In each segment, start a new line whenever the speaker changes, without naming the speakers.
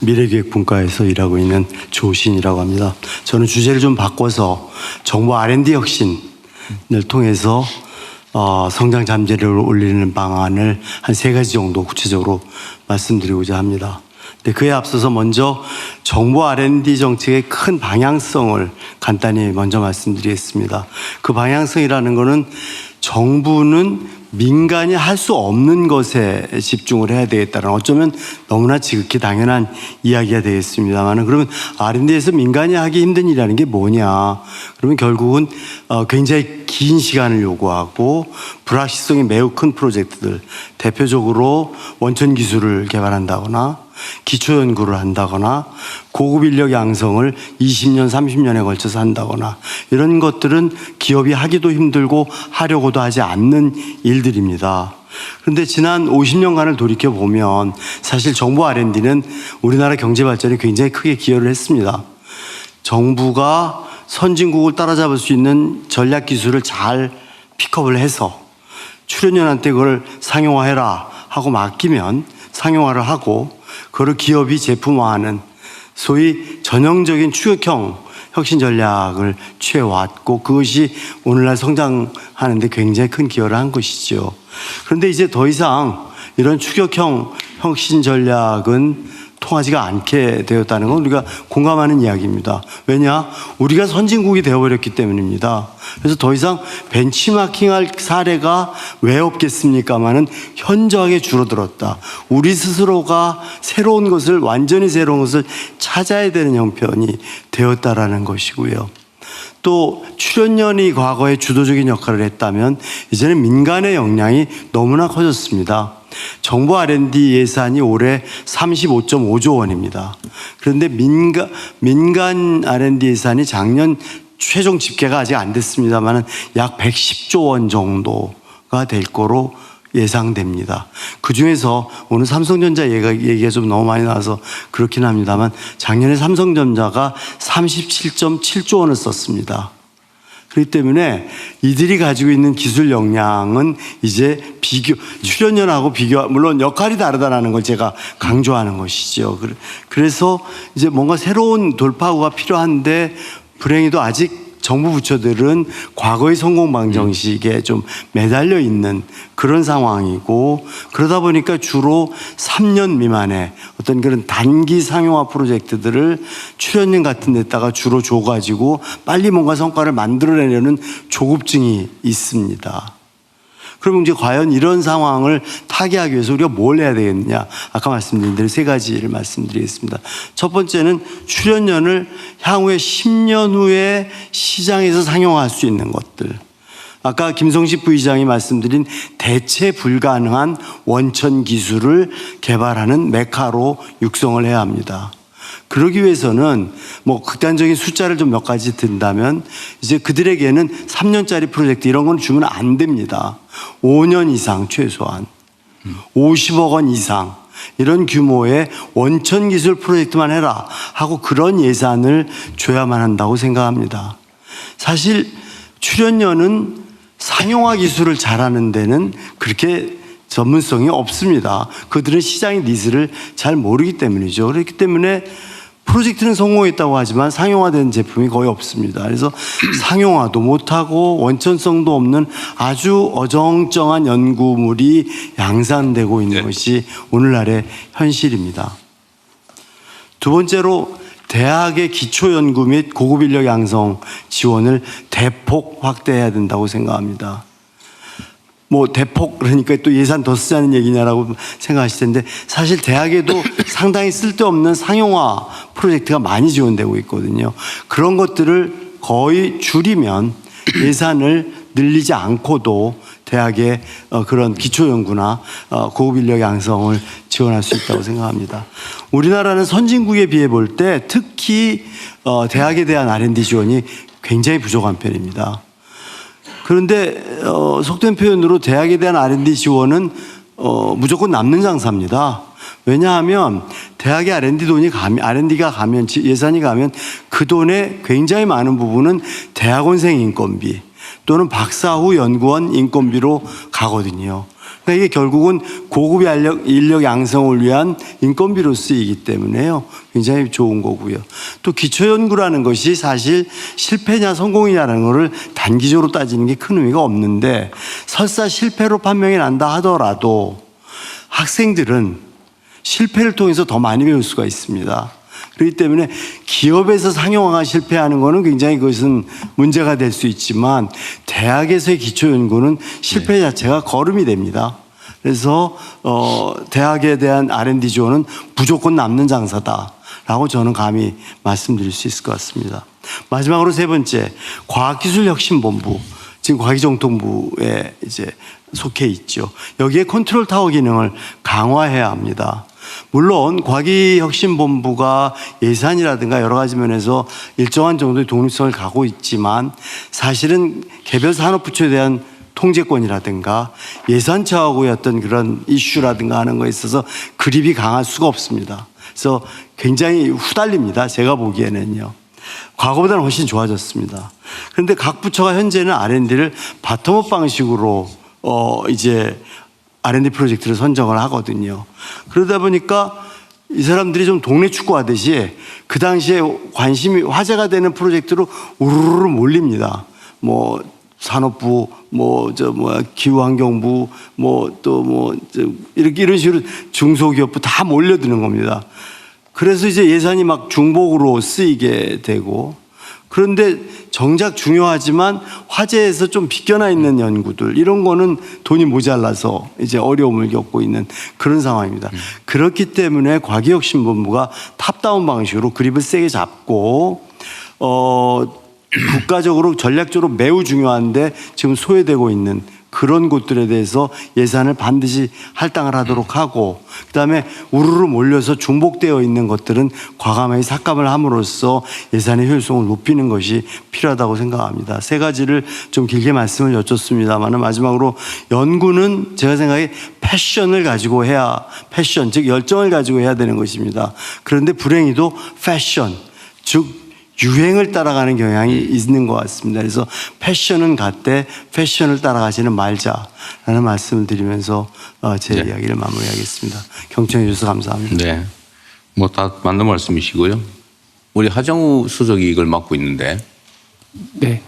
미래기획분과에서 일하고 있는 조신이라고 합니다. 저는 주제를 좀 바꿔서 정부 R&D 혁신을 통해서 성장 잠재력을 올리는 방안을 한 3가지 정도 구체적으로 말씀드리고자 합니다. 근데 그에 앞서서 먼저 정부 R&D 정책의 큰 방향성을 간단히 먼저 말씀드리겠습니다. 그 방향성이라는 것은 정부는 민간이 할 수 없는 것에 집중을 해야 되겠다는, 어쩌면 너무나 지극히 당연한 이야기가 되겠습니다만, 그러면 R&D에서 민간이 하기 힘든 일이라는 게 뭐냐? 그러면 결국은 굉장히 긴 시간을 요구하고 불확실성이 매우 큰 프로젝트들, 대표적으로 원천 기술을 개발한다거나 기초 연구를 한다거나 고급 인력 양성을 20년, 30년에 걸쳐서 한다거나, 이런 것들은 기업이 하기도 힘들고 하려고도 하지 않는 일들입니다. 그런데 지난 50년간을 돌이켜보면 사실 정부 R&D는 우리나라 경제 발전에 굉장히 크게 기여를 했습니다. 정부가 선진국을 따라잡을 수 있는 전략 기술을 잘 픽업을 해서 출연연한테 그걸 상용화해라 하고 맡기면 상용화를 하고, 그걸 기업이 제품화하는 소위 전형적인 추격형 혁신 전략을 취해왔고, 그것이 오늘날 성장하는 데 굉장히 큰 기여를 한 것이죠. 그런데 이제 더 이상 이런 추격형 혁신 전략은 통하지가 않게 되었다는 건 우리가 공감하는 이야기입니다. 왜냐? 우리가 선진국이 되어버렸기 때문입니다. 그래서 더 이상 벤치마킹할 사례가 왜 없겠습니까마는 현저하게 줄어들었다. 우리 스스로가 새로운 것을, 완전히 새로운 것을 찾아야 되는 형편이 되었다라는 것이고요. 또 출연연이 과거에 주도적인 역할을 했다면 이제는 민간의 역량이 너무나 커졌습니다. 정부 R&D 예산이 올해 35.5조 원입니다. 그런데 민간 R&D 예산이 작년 최종 집계가 아직 안 됐습니다만 약 110조 원 정도가 될 거로 예상됩니다. 그 중에서 오늘 삼성전자 얘기가 좀 너무 많이 나와서 그렇긴 합니다만, 작년에 삼성전자가 37.7조 원을 썼습니다. 그렇기 때문에 이들이 가지고 있는 기술 역량은 이제 출연연하고 물론 역할이 다르다는 걸 제가 강조하는 것이죠. 그래서 이제 뭔가 새로운 돌파구가 필요한데, 불행히도 아직 정부 부처들은 과거의 성공 방정식에 좀 매달려 있는 그런 상황이고, 그러다 보니까 주로 3년 미만의 어떤 그런 단기 상용화 프로젝트들을 출연연 같은 데다가 주로 줘가지고 빨리 뭔가 성과를 만들어내려는 조급증이 있습니다. 그럼 이제 과연 이런 상황을 타개하기 위해서 우리가 뭘 해야 되겠느냐? 아까 말씀드린 대로 3가지를 말씀드리겠습니다. 첫 번째는 출연연을 향후에 10년 후에 시장에서 상용화할 수 있는 것들. 아까 김성식 부의장이 말씀드린 대체 불가능한 원천 기술을 개발하는 메카로 육성을 해야 합니다. 그러기 위해서는 뭐 극단적인 숫자를 좀 몇 가지 든다면, 이제 그들에게는 3년짜리 프로젝트 이런 건 주면 안 됩니다. 5년 이상 최소한 50억 원 이상 이런 규모의 원천 기술 프로젝트만 해라 하고 그런 예산을 줘야만 한다고 생각합니다. 사실 출연연은 상용화 기술을 잘하는 데는 그렇게 전문성이 없습니다. 그들은 시장의 니즈를 잘 모르기 때문이죠. 그렇기 때문에 프로젝트는 성공했다고 하지만 상용화된 제품이 거의 없습니다. 그래서 상용화도 못하고 원천성도 없는 아주 어정쩡한 연구물이 양산되고 있는 것이 오늘날의 현실입니다. 두 번째로, 대학의 기초연구 및 고급 인력 양성 지원을 대폭 확대해야 된다고 생각합니다. 뭐 대폭 그러니까 또 예산 더 쓰자는 얘기냐라고 생각하실 텐데, 사실 대학에도 상당히 쓸데없는 상용화 프로젝트가 많이 지원되고 있거든요. 그런 것들을 거의 줄이면 예산을 늘리지 않고도 대학의 그런 기초연구나 고급 인력 양성을 지원할 수 있다고 생각합니다. 우리나라는 선진국에 비해 볼 때 특히 대학에 대한 R&D 지원이 굉장히 부족한 편입니다. 그런데 속된 표현으로 대학에 대한 R&D 지원은 무조건 남는 장사입니다. 왜냐하면 대학의 R&D가 가면, 예산이 가면 그 돈의 굉장히 많은 부분은 대학원생 인건비 또는 박사 후 연구원 인건비로 가거든요. 그러니까 이게 결국은 고급 인력 양성을 위한 인건비로 쓰이기 때문에요. 굉장히 좋은 거고요. 또 기초연구라는 것이 사실 실패냐 성공이냐는 것을 단기적으로 따지는 게 큰 의미가 없는데 설사 실패로 판명이 난다 하더라도 학생들은 실패를 통해서 더 많이 배울 수가 있습니다. 그렇기 때문에 기업에서 상용화가 실패하는 것은 굉장히 그것은 문제가 될 수 있지만 대학에서의 기초연구는 실패 자체가 거름이 됩니다. 그래서 대학에 대한 R&D 지원은 무조건 남는 장사다라고 저는 감히 말씀드릴 수 있을 것 같습니다. 마지막으로 세 번째, 과학기술혁신본부, 지금 과기정통부에 이제 속해 있죠. 여기에 컨트롤 타워 기능을 강화해야 합니다. 물론 과기혁신본부가 예산이라든가 여러 가지 면에서 일정한 정도의 독립성을 갖고 있지만 사실은 개별 산업부처에 대한 통제권이라든가 예산처하고의 어떤 그런 이슈라든가 하는 거에 있어서 그립이 강할 수가 없습니다. 그래서 굉장히 후달립니다. 제가 보기에는요. 과거보다는 훨씬 좋아졌습니다. 그런데 각 부처가 현재는 R&D를 바텀업 방식으로 이제 R&D 프로젝트를 선정을 하거든요. 그러다 보니까 이 사람들이 좀 동네 축구 하듯이 그 당시에 관심이 화제가 되는 프로젝트로 우르르 몰립니다. 뭐 산업부, 기후환경부, 이렇게 이런 식으로 중소기업부 다 몰려드는 겁니다. 그래서 이제 예산이 막 중복으로 쓰이게 되고, 그런데 정작 중요하지만 화제에서 좀 비껴나 있는 연구들 이런 거는 돈이 모자라서 이제 어려움을 겪고 있는 그런 상황입니다. 그렇기 때문에 과기혁신본부가 탑다운 방식으로 그립을 세게 잡고 국가적으로 전략적으로 매우 중요한데 지금 소외되고 있는 그런 곳들에 대해서 예산을 반드시 할당을 하도록 하고, 그다음에 우르르 몰려서 중복되어 있는 것들은 과감하게 삭감을 함으로써 예산의 효율성을 높이는 것이 필요하다고 생각합니다. 세 가지를 좀 길게 말씀을 여쭙습니다만 마지막으로 연구는 제가 생각에 패션을 가지고 해야, 패션 즉 열정을 가지고 해야 되는 것입니다. 그런데 불행히도 패션 즉 유행을 따라가는 경향이 있는 것 같습니다. 그래서 패션은 같되 패션을 따라가지는 말자라는 말씀을 드리면서 제 이야기를 마무리하겠습니다. 경청해 주셔서 감사합니다.
네, 뭐 다 맞는 말씀이시고요. 우리 하정우 수석이 이걸 맡고 있는데.
네.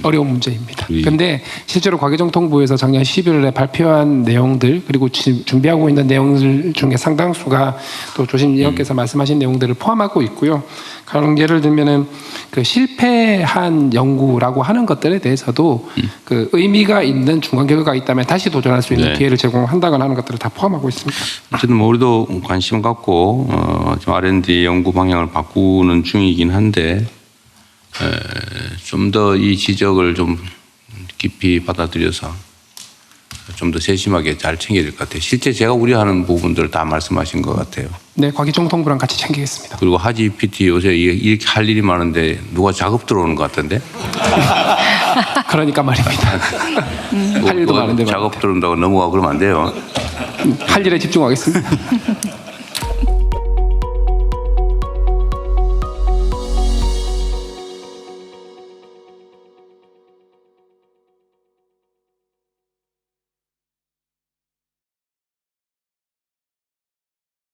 어려운 문제입니다. 그런데 실제로 과기정통부에서 작년 11월에 발표한 내용들 그리고 준비하고 있는 내용들 중에 상당수가 또 조심 위원께서 말씀하신 내용들을 포함하고 있고요. 가령 예를 들면은 그 실패한 연구라고 하는 것들에 대해서도 그 의미가 있는 중간 결과가 있다면 다시 도전할 수 있는 기회를 제공한다거나 하는 것들을 다 포함하고 있습니다.
어쨌든 뭐 우리도 관심 갖고 좀 R&D 연구 방향을 바꾸는 중이긴 한데. 좀 더 이 지적을 좀 깊이 받아들여서 좀 더 세심하게 잘 챙겨야 될 것 같아요. 실제 제가 우려하는 부분들을 다 말씀하신 것 같아요.
네, 과기정통부랑 같이 챙기겠습니다.
그리고 하지 PT 요새 이렇게 할 일이 많은데 누가 작업 들어오는 것 같던데?
그러니까 말입니다. 할 일도 많은데
작업 들어온다고 넘어가고 그러면 안 돼요.
할 일에 집중하겠습니다.